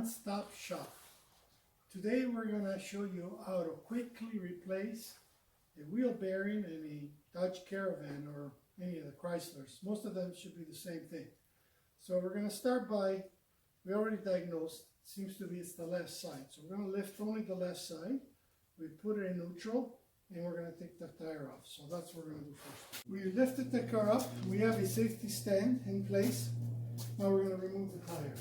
one-stop shop. Today we're going to show you how to quickly replace a wheel bearing in a Dodge Caravan or any of the Chryslers. Most of them should be the same thing. So we're going to start by, we already diagnosed, seems to be it's the left side. So we're going to lift only the left side. We put it in neutral and we're going to take the tire off. So that's what we're going to do first. We lifted the car up. We have a safety stand in place. Now we're going to remove the tire.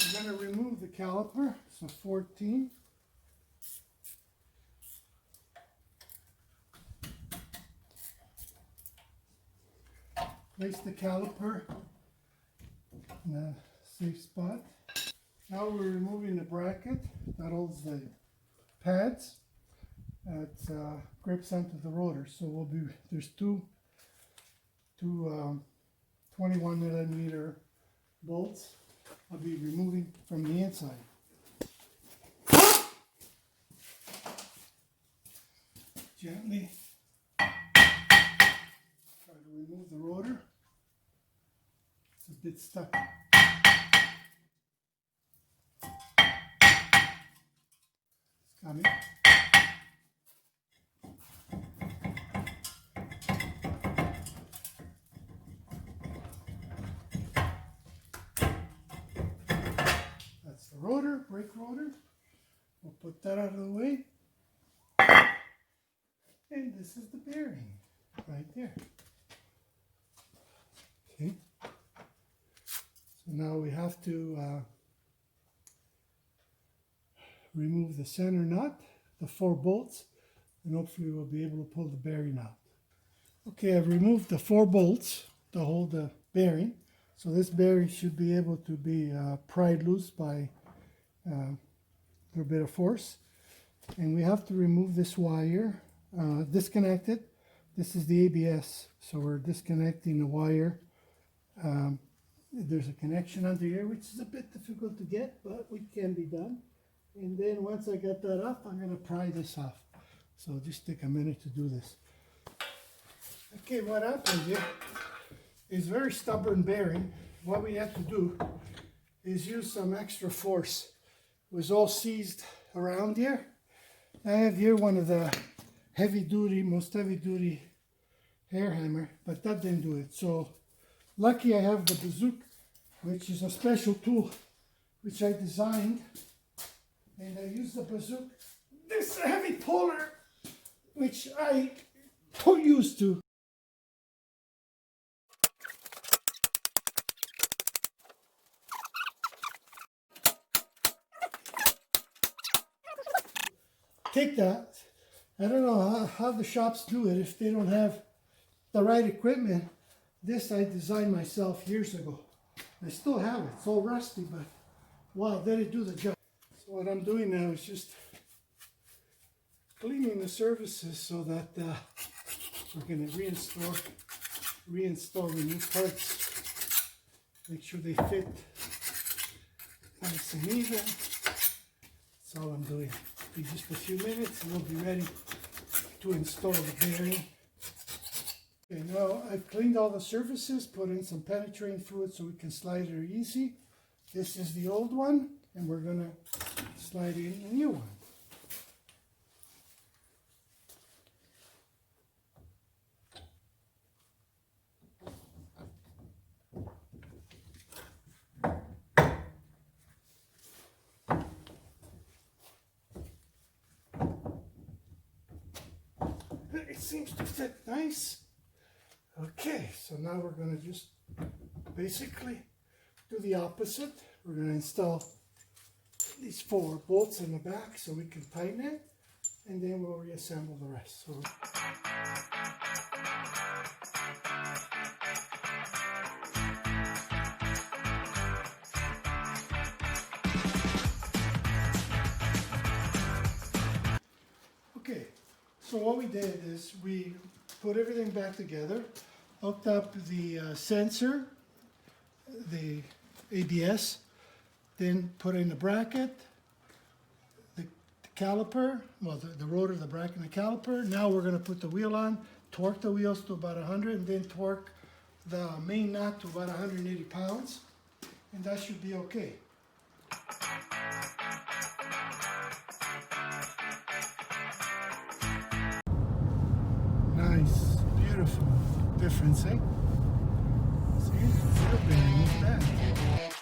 I'm going to remove the caliper, so 14. Place the caliper in a safe spot. Now we're removing the bracket that holds the pads that grips onto the rotor. So there's two 21mm bolts. I'll be removing from the inside. Gently try to remove the rotor. It's a bit stuck. It's coming. The rotor, brake rotor. We'll put that out of the way. And this is the bearing right there. Okay. So now we have to remove the center nut, the 4 bolts, and hopefully we'll be able to pull the bearing out. Okay, I've removed the 4 bolts to hold the bearing. So this bearing should be able to be pried loose by a little bit of force. And we have to remove this wire, disconnect it. This is the ABS, so we're disconnecting the wire. There's a connection under here, which is a bit difficult to get, but it can be done. And then once I get that off, I'm going to pry this off. So just take a minute to do this. Okay, what happens here is very stubborn bearing. What we have to do is use some extra force. It was all seized around here. I have here one of the most heavy duty hair hammer, but that didn't do it. So lucky I have the bazooka, which is a special tool which I designed, and I use the bazooka. This heavy puller, which I don't used to. Take that. I don't know how the shops do it if they don't have the right equipment. This I designed myself years ago. I still have it. It's all rusty, but wow, did it do the job. So what I'm doing now is just cleaning the surfaces so that we're going to reinstall the new parts. Make sure they fit nice and even. That's all I'm doing. In just a few minutes and we'll be ready to install the bearing. Okay, now I've cleaned all the surfaces, put in some penetrating fluid so we can slide it easy. This is the old one and we're going to slide in a new one. It seems to fit nice. Okay, so now we're going to just basically do the opposite. We're going to install these 4 bolts in the back so we can tighten it, and then we'll reassemble the rest. So So what we did is we put everything back together, hooked up the sensor, the ABS, then put in the bracket, the caliper, well the rotor, the bracket and the caliper. Now we're going to put the wheel on, torque the wheels to about 100 and then torque the main nut to about 180 pounds and that should be okay. Nice, beautiful difference, eh? See, real bearing, not bad.